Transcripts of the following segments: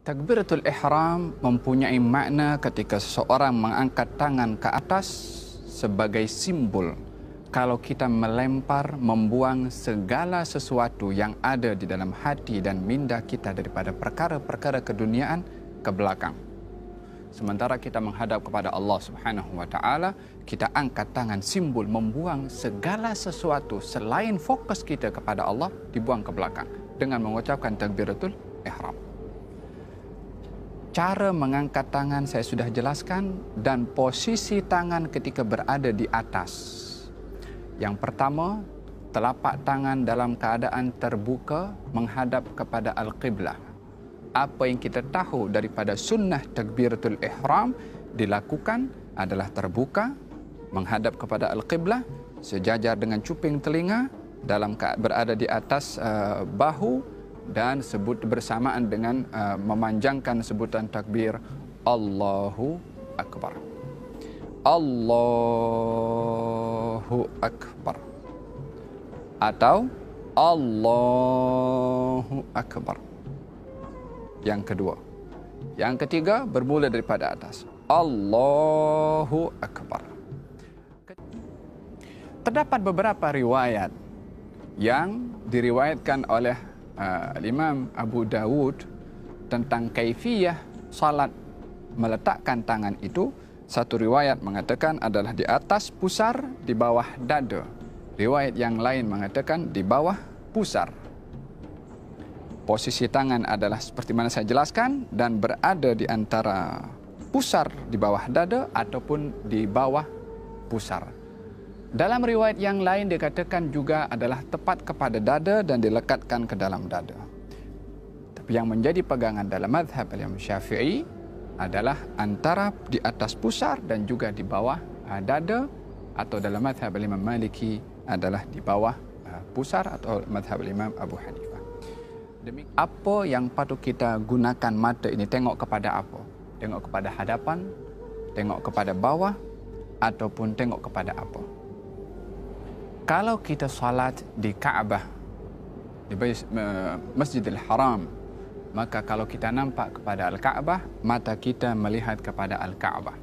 Takbiratul ihram mempunyai makna ketika seseorang mengangkat tangan ke atas sebagai simbol kalau kita melempar, membuang segala sesuatu yang ada di dalam hati dan minda kita daripada perkara-perkara keduniaan ke belakang. Sementara kita menghadap kepada Allah Subhanahu wa taala, kita angkat tangan simbol membuang segala sesuatu selain fokus kita kepada Allah dibuang ke belakang dengan mengucapkan takbiratul ihram. Cara mengangkat tangan saya sudah jelaskan dan posisi tangan ketika berada di atas. Yang pertama, telapak tangan dalam keadaan terbuka menghadap kepada Al-Qiblah. Apa yang kita tahu daripada sunnah takbiratul ihram dilakukan adalah terbuka menghadap kepada Al-Qiblah, sejajar dengan cuping telinga, berada di atas bahu, dan sebut bersamaan dengan memanjangkan sebutan takbir Allahu Akbar. Allahu Akbar atau Allahu Akbar. Yang kedua. Yang ketiga bermula daripada atas. Allahu Akbar. Terdapat beberapa riwayat yang diriwayatkan oleh Imam Abu Dawud tentang kaifiyah salat meletakkan tangan itu. Satu riwayat mengatakan adalah di atas pusar, di bawah dada. Riwayat yang lain mengatakan di bawah pusar. Posisi tangan adalah seperti mana saya jelaskan dan berada di antara pusar di bawah dada ataupun di bawah pusar. Dalam riwayat yang lain dikatakan juga adalah tepat kepada dada dan dilekatkan ke dalam dada. Tapi yang menjadi pegangan dalam mazhab Imam Syafi'i adalah antara di atas pusar dan juga di bawah dada, atau dalam mazhab Imam Maliki adalah di bawah pusar, atau mazhab Imam Abu Hanifah. Apa yang patut kita gunakan mata ini? Tengok kepada apa? Tengok kepada hadapan, tengok kepada bawah, ataupun tengok kepada apa? Kalau kita salat di Kaabah, di Masjidil Haram, maka kalau kita nampak kepada Al-Kaabah, mata kita melihat kepada Al-Kaabah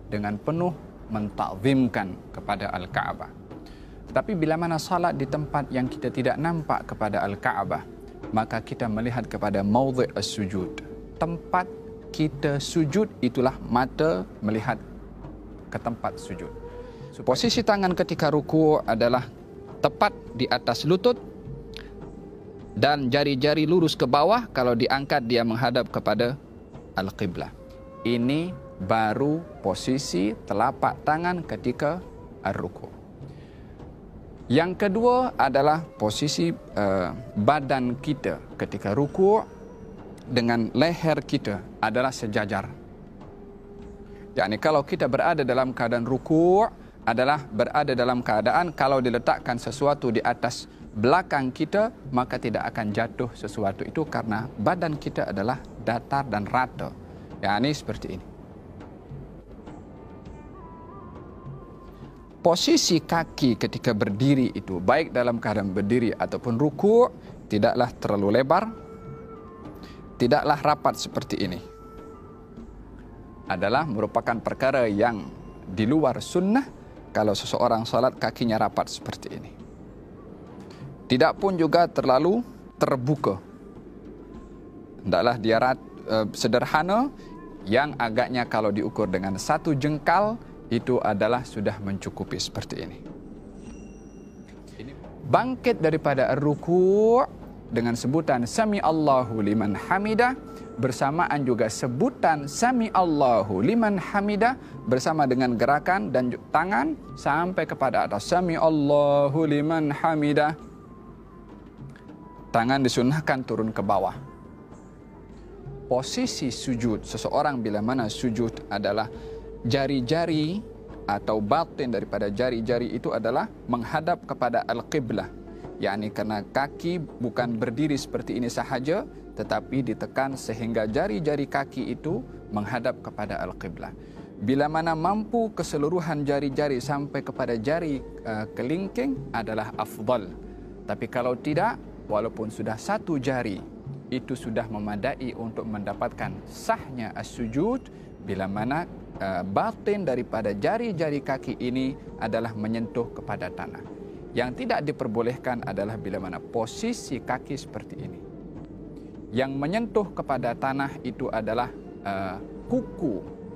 dengan penuh mentakzimkan kepada Al-Kaabah. Tetapi bila mana salat di tempat yang kita tidak nampak kepada Al-Kaabah, maka kita melihat kepada maudhi' as-sujud. Tempat kita sujud itulah mata melihat ke tempat sujud. Posisi tangan ketika ruku' adalah tepat di atas lutut dan jari-jari lurus ke bawah. Kalau diangkat dia menghadap kepada Al-Qiblah. Ini baru posisi telapak tangan ketika ar-ruku'. Yang kedua adalah posisi badan kita ketika ruku' dengan leher kita adalah sejajar. Yakni kalau kita berada dalam keadaan ruku' adalah berada dalam keadaan kalau diletakkan sesuatu di atas belakang kita, maka tidak akan jatuh sesuatu itu karena badan kita adalah datar dan rata. Yakni seperti ini. Posisi kaki ketika berdiri itu, baik dalam keadaan berdiri ataupun ruku', tidaklah terlalu lebar, tidaklah rapat seperti ini. Adalah merupakan perkara yang di luar sunnah kalau seseorang salat kakinya rapat seperti ini. Tidak pun juga terlalu terbuka. Hendaklah dia sederhana, yang agaknya kalau diukur dengan satu jengkal itu adalah sudah mencukupi seperti ini. Bangkit daripada ar-ruku' dengan sebutan Sami Allahu liman hamidah, bersamaan juga sebutan Sami Allahu liman hamidah bersama dengan gerakan dan tangan sampai kepada atas. Sami Allahu liman hamidah. Tangan disunnahkan turun ke bawah. Posisi sujud seseorang bila mana sujud adalah jari-jari atau batin daripada jari-jari itu adalah menghadap kepada Al-Qiblah. yakni karena kaki bukan berdiri seperti ini sahaja, tetapi ditekan sehingga jari-jari kaki itu menghadap kepada Al-Qiblah. Bila mana mampu keseluruhan jari-jari sampai kepada jari kelingking adalah afdal. Tapi kalau tidak, walaupun sudah satu jari itu sudah memadai untuk mendapatkan sahnya as-sujud, bila mana batin daripada jari-jari kaki ini adalah menyentuh kepada tanah. Yang tidak diperbolehkan adalah bila mana posisi kaki seperti ini. Yang menyentuh kepada tanah itu adalah kuku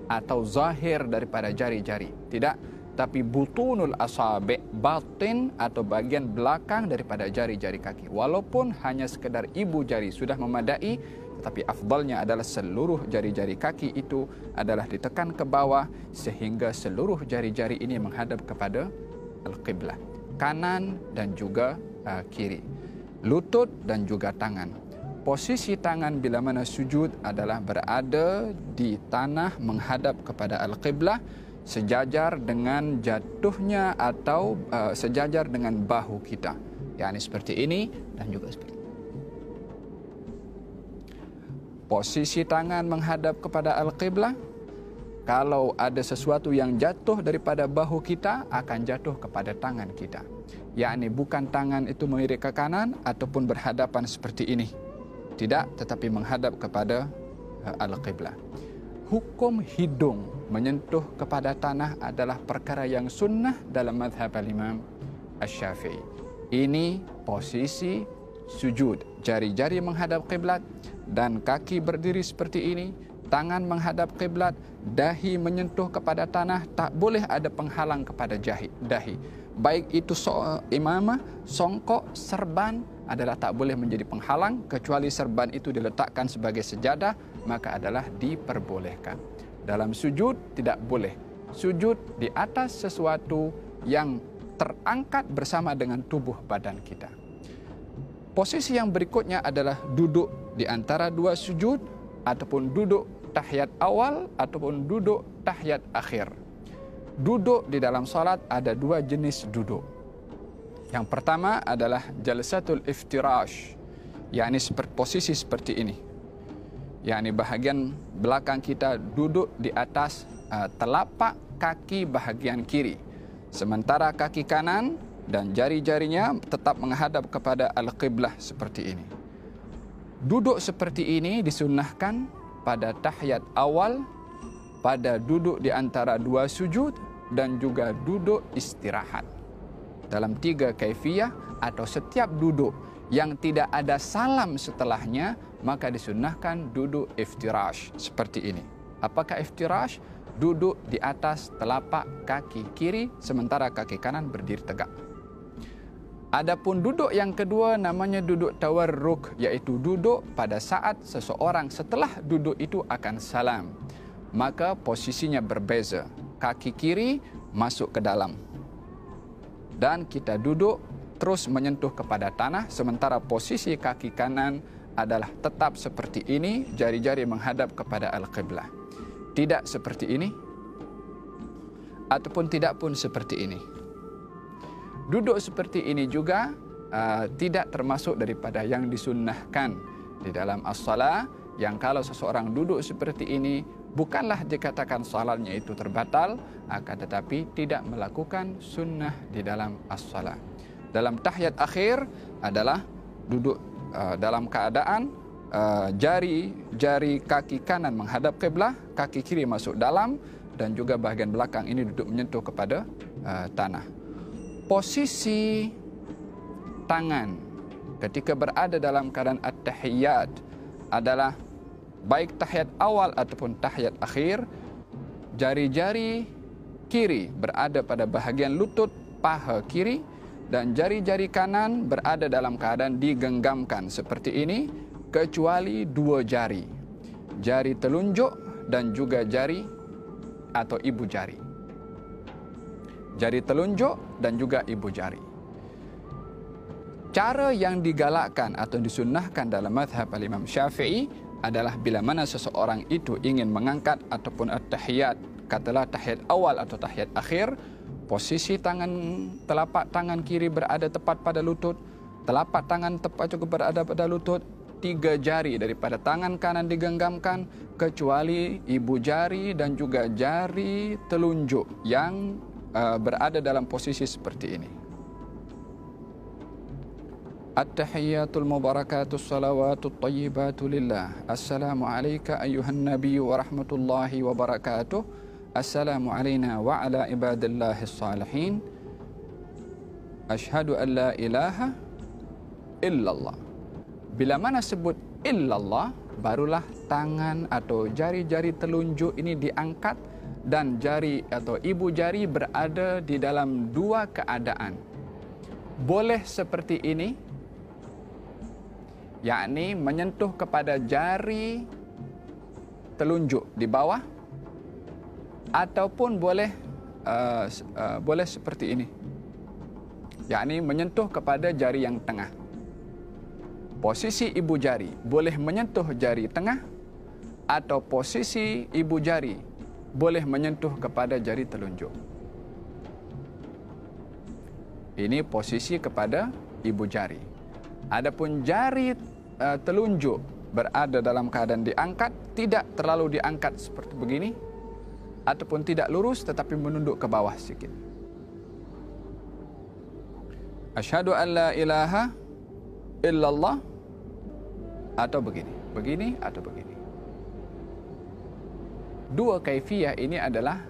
atau zahir daripada jari-jari. Tidak, tapi butunul asabi', batin atau bagian belakang daripada jari-jari kaki. Walaupun hanya sekedar ibu jari sudah memadai, tetapi afdalnya adalah seluruh jari-jari kaki itu adalah ditekan ke bawah sehingga seluruh jari-jari ini menghadap kepada al-qiblah, kanan dan juga kiri, lutut dan juga tangan. Posisi tangan bila mana sujud adalah berada di tanah menghadap kepada al-qiblah, sejajar dengan jatuhnya atau sejajar dengan bahu kita. yakni seperti ini dan juga seperti ini. Posisi tangan menghadap kepada al-qiblah. Kalau ada sesuatu yang jatuh daripada bahu kita, akan jatuh kepada tangan kita. Yakni bukan tangan itu melirik ke kanan ataupun berhadapan seperti ini. Tidak, tetapi menghadap kepada al-qiblah. Hukum hidung menyentuh kepada tanah adalah perkara yang sunnah dalam mazhab al-Imam Asy-Syafi'i. Ini posisi sujud. Jari-jari menghadap qiblat dan kaki berdiri seperti ini. Tangan menghadap qiblat, dahi menyentuh kepada tanah, tak boleh ada penghalang kepada dahi. Baik itu imamah, songkok, serban adalah tak boleh menjadi penghalang, kecuali serban itu diletakkan sebagai sejadah, maka adalah diperbolehkan. Dalam sujud tidak boleh. Sujud di atas sesuatu yang terangkat bersama dengan tubuh badan kita. Posisi yang berikutnya adalah duduk di antara dua sujud ataupun duduk tahiyat awal ataupun duduk tahiyat akhir. Duduk di dalam salat ada dua jenis duduk. Yang pertama adalah jalsatul iftirash, yakni posisi seperti ini. Yakni bahagian belakang kita duduk di atas telapak kaki bahagian kiri. Sementara kaki kanan dan jari-jarinya tetap menghadap kepada al-qiblah seperti ini. Duduk seperti ini disunnahkan pada tahiyat awal, pada duduk di antara dua sujud, dan juga duduk istirahat. Dalam 3 kaifiyah atau setiap duduk yang tidak ada salam setelahnya, maka disunnahkan duduk iftirash seperti ini. Apakah iftirash? Duduk di atas telapak kaki kiri, sementara kaki kanan berdiri tegak. Adapun duduk yang kedua namanya duduk tawarruk, iaitu duduk pada saat seseorang setelah duduk itu akan salam. Maka posisinya berbeza. Kaki kiri masuk ke dalam. Dan kita duduk terus menyentuh kepada tanah, sementara posisi kaki kanan adalah tetap seperti ini, jari-jari menghadap kepada al-qiblah. Tidak seperti ini, ataupun tidak pun seperti ini. Duduk seperti ini juga tidak termasuk daripada yang disunnahkan di dalam as-salah, yang kalau seseorang duduk seperti ini bukanlah dikatakan salatnya itu terbatal, akan tetapi tidak melakukan sunnah di dalam as-salah. Dalam tahiyat akhir adalah duduk dalam keadaan jari kaki kanan menghadap qiblah, kaki kiri masuk dalam, dan juga bahagian belakang ini duduk menyentuh kepada tanah. Posisi tangan ketika berada dalam keadaan at-tahiyyat adalah baik tahiyat awal ataupun tahiyat akhir, jari-jari kiri berada pada bahagian lutut paha kiri dan jari-jari kanan berada dalam keadaan digenggamkan seperti ini, kecuali 2 jari, jari telunjuk dan juga jari atau ibu jari. Jari telunjuk dan juga ibu jari. Cara yang digalakkan atau disunnahkan dalam mazhab al-Imam Syafi'i adalah bila mana seseorang itu ingin mengangkat ataupun at-tahiyat, katalah tahiyat awal atau tahiyat akhir, posisi telapak tangan kiri berada tepat pada lutut, telapak tangan tepat juga berada pada lutut, 3 jari daripada tangan kanan digenggamkan, kecuali ibu jari dan juga jari telunjuk yang berada dalam posisi seperti ini. At-tahiyyatul mubarakatus salawatut tayyibatu lillah. Assalamu alayka ayyuhan nabiy wa rahmatullahi wa barakatuh. Assalamu alayna wa ala ibadillahis salihin. Ashhadu an la ilaha illallah. Bila mana sebut illallah, barulah tangan atau jari-jari telunjuk ini diangkat dan jari atau ibu jari berada di dalam dua keadaan. Boleh seperti ini, yakni menyentuh kepada jari telunjuk di bawah, ataupun boleh seperti ini, yakni menyentuh kepada jari yang tengah. Posisi ibu jari boleh menyentuh jari tengah, atau posisi ibu jari boleh menyentuh kepada jari telunjuk. Ini posisi kepada ibu jari. Adapun jari telunjuk berada dalam keadaan diangkat, tidak terlalu diangkat seperti begini, ataupun tidak lurus tetapi menunduk ke bawah sedikit. Asyhadu an la ilaha illallah, atau begini atau begini. Dua kaifiyah ini adalah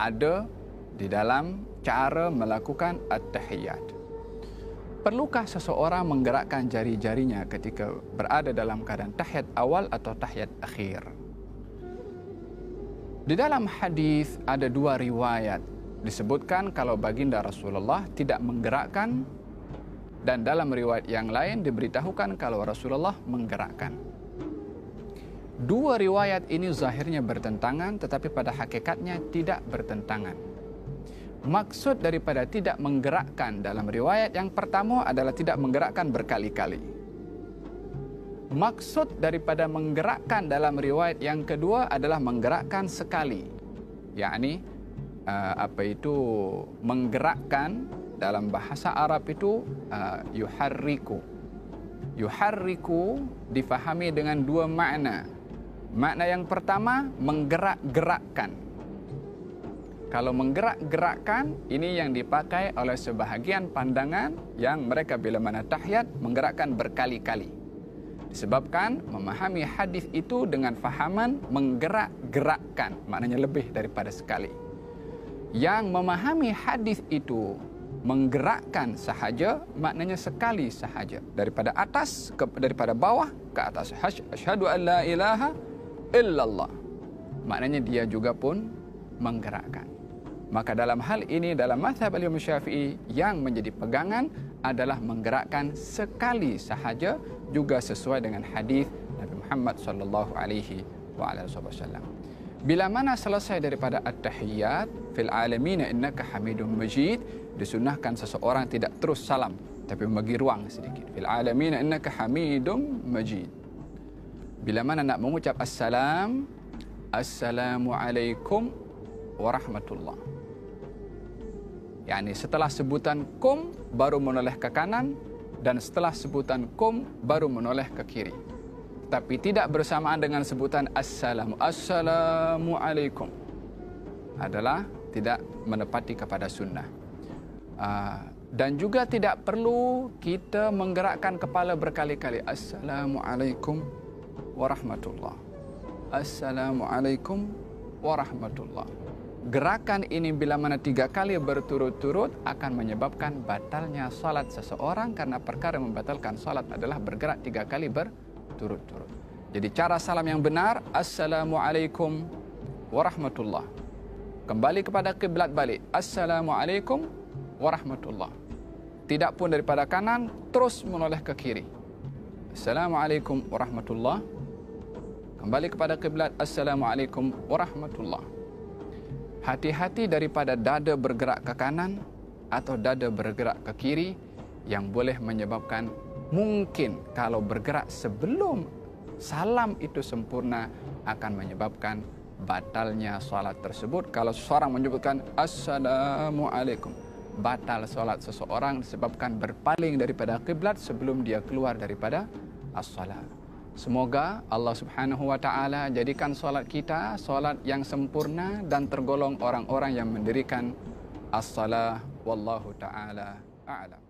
ada di dalam cara melakukan at-tahiyyat. Perlukah seseorang menggerakkan jari-jarinya ketika berada dalam keadaan tahiyat awal atau tahiyat akhir? Di dalam hadis ada dua riwayat disebutkan kalau baginda Rasulullah tidak menggerakkan, dan dalam riwayat yang lain diberitahukan kalau Rasulullah menggerakkan. Dua riwayat ini zahirnya bertentangan, tetapi pada hakikatnya tidak bertentangan. Maksud daripada tidak menggerakkan dalam riwayat yang pertama adalah tidak menggerakkan berkali-kali. Maksud daripada menggerakkan dalam riwayat yang kedua adalah menggerakkan sekali. Yakni menggerakkan dalam bahasa Arab itu yuharriku. Yuharriku difahami dengan dua makna. Makna yang pertama, menggerak-gerakkan. Kalau menggerak-gerakkan, ini yang dipakai oleh sebahagian pandangan yang mereka bila mana tahiyat menggerakkan berkali-kali. Disebabkan memahami hadis itu dengan fahaman menggerak-gerakkan, maknanya lebih daripada sekali. Yang memahami hadis itu menggerakkan sahaja, maknanya sekali sahaja, daripada atas daripada bawah ke atas. Asyhadu an la ilaha illallah, maknanya dia juga pun menggerakkan. Maka dalam hal ini, dalam mazhab Imam Syafi'i, yang menjadi pegangan adalah menggerakkan sekali sahaja, juga sesuai dengan hadis Nabi Muhammad sallallahu alaihi wasallam. Bila mana selesai daripada at-tahiyyat, fil alamin innaka hamidum majid, disunnahkan seseorang tidak terus salam, tapi bagi ruang sedikit. Fil alamin innaka hamidum majid. Bila mana nak mengucap assalam, assalamualaikum warahmatullahi. Yani setelah sebutan kum baru menoleh ke kanan, dan setelah sebutan kum baru menoleh ke kiri. Tapi tidak bersamaan dengan sebutan assalamualaikum. Adalah tidak menepati kepada sunnah. Dan juga tidak perlu kita menggerakkan kepala berkali-kali. Assalamualaikum warahmatullahi. Assalamualaikum warahmatullahi. Gerakan ini bila mana 3 kali berturut-turut akan menyebabkan batalnya salat seseorang, karena perkara membatalkan salat adalah bergerak 3 kali berturut-turut. Jadi cara salam yang benar, assalamualaikum warahmatullahi. Kembali kepada kiblat balik, assalamualaikum warahmatullahi. Tidak pun daripada kanan terus menoleh ke kiri. Assalamualaikum warahmatullahi. Kembali kepada kiblat, assalamualaikum warahmatullahi. Hati-hati daripada dada bergerak ke kanan atau dada bergerak ke kiri, yang boleh menyebabkan, mungkin kalau bergerak sebelum salam itu sempurna, akan menyebabkan batalnya salat tersebut. Kalau seseorang menyebutkan assalamualaikum, batal salat seseorang disebabkan berpaling daripada kiblat sebelum dia keluar daripada as-salat. Semoga Allah Subhanahu wa taala jadikan solat kita solat yang sempurna dan tergolong orang-orang yang mendirikan as-salah. Wallahu taala a'lam.